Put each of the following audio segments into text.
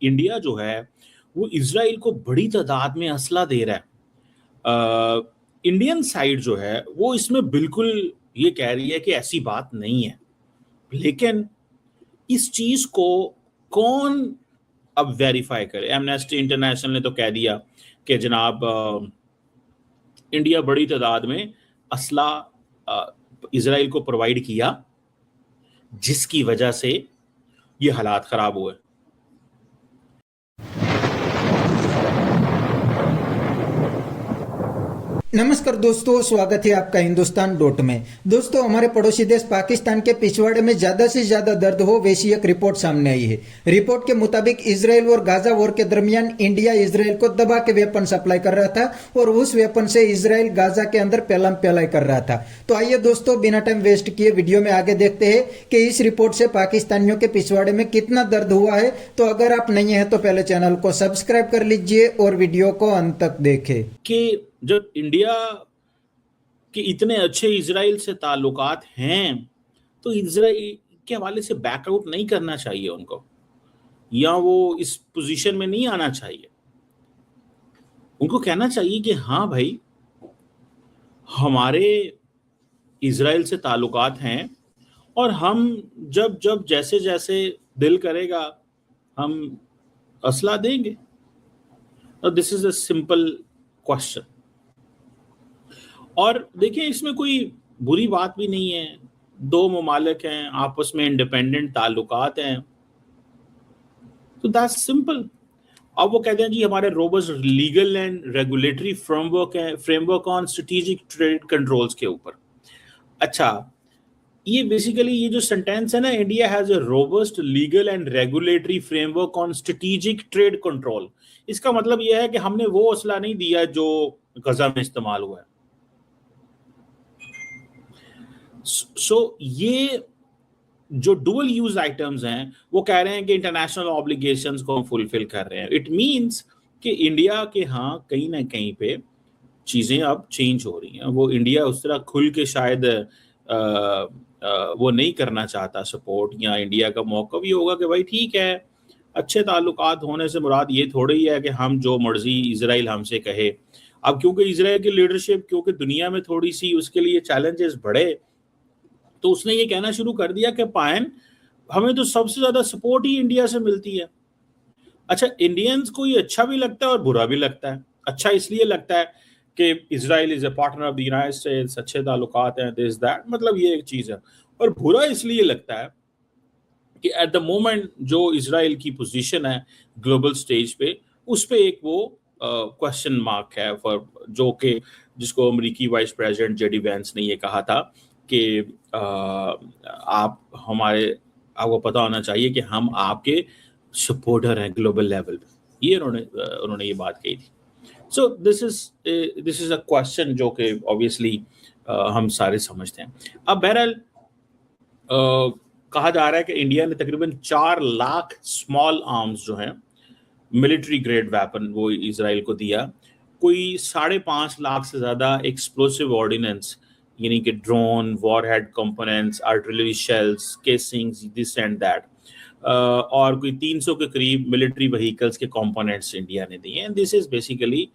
India जो है वो इजराइल को बड़ी तादाद में असला दे रहा है। इंडियन साइड जो है वो इसमें बिल्कुल ये कह रही है कि ऐसी बात नहीं है, लेकिन इस चीज को कौन अब वेरीफाई करे? एमनेस्टी इंटरनेशनल ने तो कह दिया कि जनाब इंडिया बड़ी तादाद में असला इजराइल को प्रोवाइड किया, जिसकी वजह से ये हालात खराब हुए। नमस्कार दोस्तों, स्वागत है आपका हिंदुस्तान डॉट में। दोस्तों, हमारे पड़ोसी देश पाकिस्तान के पिछवाड़े में ज्यादा से ज्यादा दर्द हो, वैसी एक रिपोर्ट सामने आई है। रिपोर्ट के मुताबिक इजराइल और गाजा वॉर के दरमियान इंडिया इजराइल को दबा के वेपन सप्लाई कर रहा था और उस वेपन से इजराइल गाजा के अंदर पेलम पेलाई कर रहा था। तो आइए दोस्तों, बिना टाइम वेस्ट किए वीडियो में आगे देखते हैं कि इस रिपोर्ट से पाकिस्तानियों के पिछवाड़े में कितना दर्द हुआ है। तो अगर आप नहीं है तो पहले चैनल को सब्सक्राइब कर लीजिए और वीडियो को अंत तक देखें। कि जब इंडिया के इतने अच्छे इजराइल से ताल्लुकात हैं तो इजराइल के हवाले से बैकआउट नहीं करना चाहिए उनको, या वो इस पोजीशन में नहीं आना चाहिए। उनको कहना चाहिए कि हाँ भाई, हमारे इजराइल से ताल्लुकात हैं और हम जब जब जैसे जैसे दिल करेगा हम असला देंगे। This is a simple question. और देखिए, इसमें कोई बुरी बात भी नहीं है। दो ममालिक हैं, आपस में इंडिपेंडेंट ताल्लुकात हैं, तो दैट्स सिंपल। अब वो कहते हैं जी हमारे robust legal and regulatory framework on strategic trade controls के ऊपर। अच्छा, ये बेसिकली ये जो सेंटेंस है ना, India has a robust legal and regulatory framework on strategic trade control, इसका मतलब यह है कि हमने वो असला नहीं दिया जो गजा में इस्तेमाल हुआ है। ये जो डुअल यूज आइटम्स हैं वो कह रहे हैं कि इंटरनेशनल ऑब्लिगेशंस को हम फुलफिल कर रहे हैं। इट मींस कि इंडिया के हाँ कहीं ना कहीं पे चीजें अब चेंज हो रही हैं। वो इंडिया उस तरह खुल के शायद वो नहीं करना चाहता सपोर्ट, या इंडिया का मौका भी होगा कि भाई ठीक है, अच्छे ताल्लुकात होने से मुराद ये थोड़ी ही है कि हम जो मर्जी इजराइल हमसे कहे। अब क्योंकि इजराइल की लीडरशिप क्योंकि दुनिया में थोड़ी सी उसके लिए चैलेंजेस बढ़े, तो उसने ये कहना शुरू कर दिया कि पायन, हमें तो सबसे ज्यादा सपोर्ट ही इंडिया से मिलती है। अच्छा, इंडियंस को ये अच्छा भी लगता है और बुरा भी लगता है। अच्छा इसलिए लगता है कि Israel is a partner of the United states, अच्छे ताल्लुकात हैं, दिस दैट, मतलब ये एक चीज है। और बुरा इसलिए लगता है कि एट द मोमेंट जो इजराइल की पोजीशन है ग्लोबल स्टेज पे, उस पे एक वो क्वेश्चन मार्क है फॉर, जो कि जिसको अमेरिकी वाइस प्रेसिडेंट जेडी वेंस ने ये कहा था कि आप हमारे, आपको पता होना चाहिए कि हम आपके सपोर्टर हैं ग्लोबल लेवल पे। ये उन्होंने ये बात कही थी। So this is a question जो कि ऑब्वियसली हम सारे समझते हैं। अब बहरहाल कहा जा रहा है कि इंडिया ने तकरीबन 4 लाख स्मॉल आर्म्स जो हैं, मिलिट्री ग्रेड वेपन, वो इजराइल को दिया। कोई 5.5 लाख से ज्यादा एक्सप्लोसिव ऑर्डिनेंस, यानी कि drone, warhead components, artillery shells, casings, this and that, और कोई 300 के करीब मिलिट्री व्हीकल्स के कंपोनेंट्स इंडिया ने दिए हैं। This is basically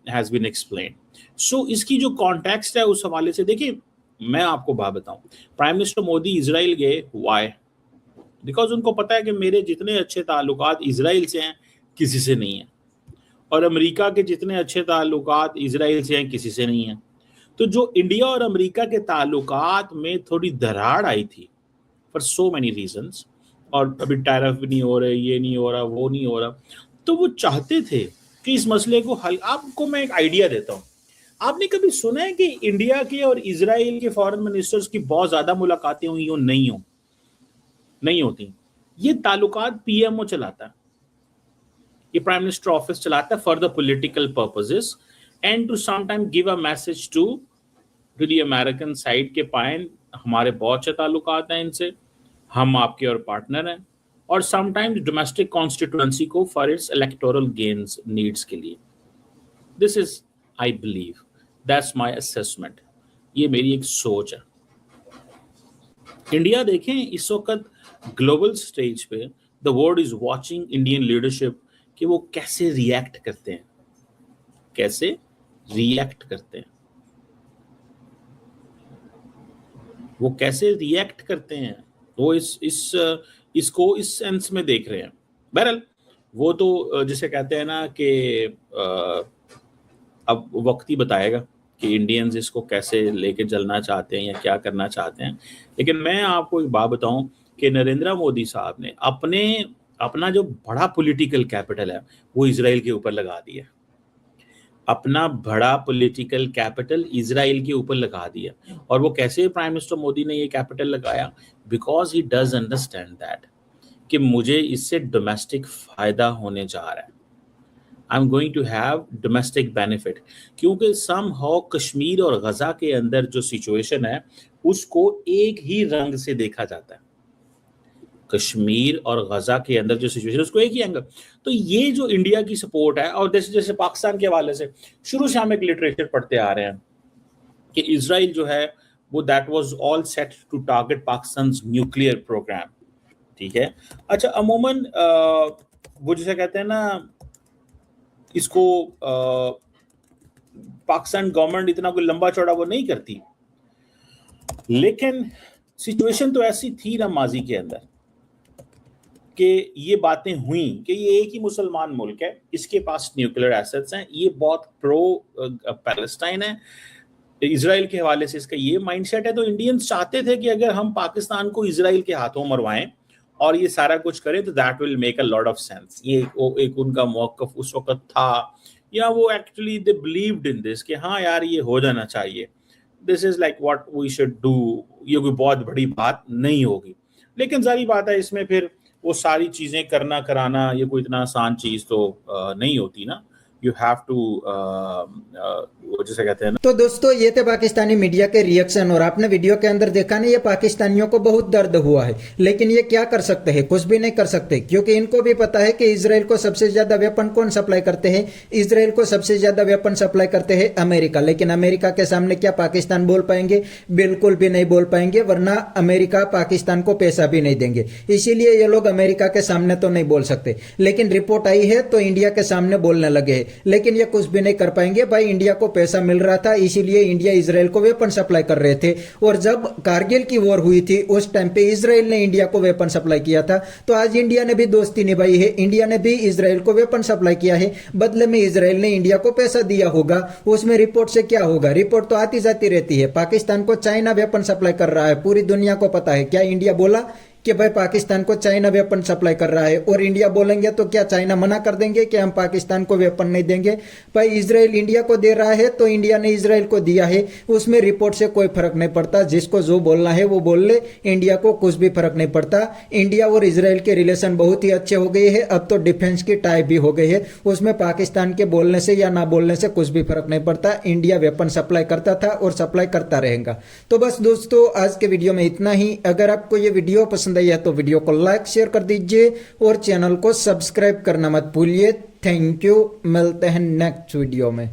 has been explained. So इसकी जो कॉन्टेक्स्ट है उस हवाले से देखिए, मैं आपको बात बताऊं, प्राइम मिनिस्टर मोदी इजराइल गए, व्हाई? बिकॉज उनको पता है कि मेरे जितने अच्छे ताल्लुकात इजराइल से हैं किसी से नहीं है, और अमेरिका के जितने अच्छे ताल्लुकात इजराइल से हैं किसी से नहीं है। तो जो इंडिया और अमेरिका के ताल्लुकात में थोड़ी दरार आई थी फॉर सो मेनी रीजंस, और अभी टैरिफ भी नहीं हो रहे, ये नहीं हो रहा, वो नहीं हो रहा, तो वो चाहते थे कि इस मसले को हल। आपको मैं एक आइडिया देता हूँ। आपने कभी सुना है कि इंडिया के और इजराइल के फॉरेन मिनिस्टर्स की बहुत ज्यादा मुलाकातें हुई हो? नहीं होती। ये ताल्लुकात पीएमओ चलाता है, ये प्राइम मिनिस्टर ऑफिस चलाता है for the political purposes and to sometime give a message to the American side के पायन, हमारे बहुत अच्छे ताल्लुकात हैं इनसे, हम आपके और पार्टनर हैं, और समटाइम्स डोमेस्टिक कॉन्स्टिट्यूएंसी को for its electoral gains needs के लिए। This is, I believe, that's my assessment. ये मेरी एक सोच है। इंडिया देखें इस वक्त ग्लोबल स्टेज पे the world is watching Indian leadership कि वो कैसे रिएक्ट करते हैं, कैसे रिएक्ट करते हैं, वो कैसे रिएक्ट करते हैं, वो इसको इस सेंस में देख रहे हैं। बहरहाल वो तो जिसे कहते हैं ना कि अब वक्त ही बताएगा कि इंडियंस इसको कैसे लेके चलना चाहते हैं या क्या करना चाहते हैं। लेकिन मैं आपको एक बात बताऊं कि नरेंद्र मोदी साहब ने अपना जो बड़ा पॉलिटिकल कैपिटल है वो इजराइल के ऊपर लगा दिया, अपना बड़ा पॉलिटिकल कैपिटल इजराइल के ऊपर लगा दिया। और वो कैसे प्राइम मिनिस्टर मोदी ने ये कैपिटल लगाया? Because he does understand that कि मुझे इससे डोमेस्टिक फायदा होने जा रहा है, I am going to have domestic benefit. क्योंकि समहाउ कश्मीर और गजा के अंदर जो सिचुएशन है उसको एक ही रंग से देखा जाता है, कश्मीर और गजा के अंदर जो सिचुएशन उसको एक ही एंगल। तो ये जो इंडिया की सपोर्ट है, और जैसे पाकिस्तान के हवाले से शुरू से हम एक लिटरेचर पढ़ते आ रहे हैं कि इजराइल जो है वो that was all set to target Pakistan nuclear programme, ठीक है। अच्छा, अमूमन वो जिसे कहते हैं ना, इसको पाकिस्तान गवर्नमेंट इतना कोई लंबा चौड़ा वो नहीं करती, लेकिन सिचुएशन तो ऐसी थी ना माजी के अंदर कि ये बातें हुई कि ये एक ही मुसलमान मुल्क है, इसके पास न्यूक्लियर एसेट्स हैं, ये बहुत प्रो पैलेस्टाइन है, इजराइल के हवाले से इसका ये माइंडसेट है। तो इंडियंस चाहते थे कि अगर हम पाकिस्तान को इजराइल के हाथों मरवाएं और ये सारा कुछ करें तो that will make a lot of sense. ये एक उनका मौक़िफ़ उस वक्त था, या वो actually they believed in this कि हाँ यार ये हो जाना चाहिए, this is like what we should do, ये कोई बहुत बड़ी बात नहीं होगी। लेकिन सारी बात है इसमें फिर वो सारी चीजें करना कराना ये कोई इतना आसान चीज तो नहीं होती ना, यू हैव टू जैसे कहते हैं ना। तो दोस्तों ये थे पाकिस्तानी मीडिया के रिएक्शन, और आपने वीडियो के अंदर देखा ना, ये पाकिस्तानियों को बहुत दर्द हुआ है, लेकिन ये क्या कर सकते हैं? कुछ भी नहीं कर सकते, क्योंकि इनको भी पता है कि इजराइल को सबसे ज्यादा वेपन कौन सप्लाई करते हैं। इजराइल को सबसे ज्यादा वेपन सप्लाई करते हैं अमेरिका। लेकिन अमेरिका के सामने क्या पाकिस्तान बोल पाएंगे? बिल्कुल भी नहीं बोल पाएंगे, वरना अमेरिका पाकिस्तान को पैसा भी नहीं देंगे। इसीलिए ये लोग अमेरिका के सामने तो नहीं बोल सकते, लेकिन रिपोर्ट आई है तो इंडिया के सामने बोलने लगे हैं। लेकिन ये कुछ भी नहीं कर पाएंगे भाई, इंडिया को पैसा मिल रहा था, इसीलिए इंडिया इजराइल को वेपन सप्लाई कर रहे थे। और जब कारगिल की वॉर हुई थी उस टाइम पे इजराइल ने इंडिया को वेपन सप्लाई किया था, तो आज इंडिया ने भी दोस्ती निभाई है, इंडिया ने भी इजराइल को वेपन सप्लाई किया है, बदले में इजराइल ने इंडिया को पैसा दिया होगा। उसमें रिपोर्ट से क्या होगा? रिपोर्ट तो आती जाती रहती है। पाकिस्तान को चाइना वेपन सप्लाई कर रहा है, पूरी दुनिया को पता है। क्या इंडिया बोला कि भाई पाकिस्तान को चाइना वेपन सप्लाई कर रहा है? और इंडिया बोलेंगे तो क्या चाइना मना कर देंगे कि हम पाकिस्तान को वेपन नहीं देंगे? भाई इजराइल इंडिया को दे रहा है तो इंडिया ने इजराइल को दिया है, उसमें रिपोर्ट से कोई फर्क नहीं पड़ता। जिसको जो बोलना है वो बोल ले, इंडिया को कुछ भी फर्क नहीं पड़ता। इंडिया और इजराइल के रिलेशन बहुत ही अच्छे हो गए हैं, अब तो डिफेंस की टाई भी हो गई है, उसमें पाकिस्तान के बोलने से या ना बोलने से कुछ भी फर्क नहीं पड़ता। इंडिया वेपन सप्लाई करता था और सप्लाई करता रहेगा। तो बस दोस्तों आज के वीडियो में इतना ही। अगर आपको ये वीडियो पसंद आई है तो वीडियो को लाइक शेयर कर दीजिए और चैनल को सब्सक्राइब करना मत भूलिए। थैंक यू, मिलते हैं नेक्स्ट वीडियो में।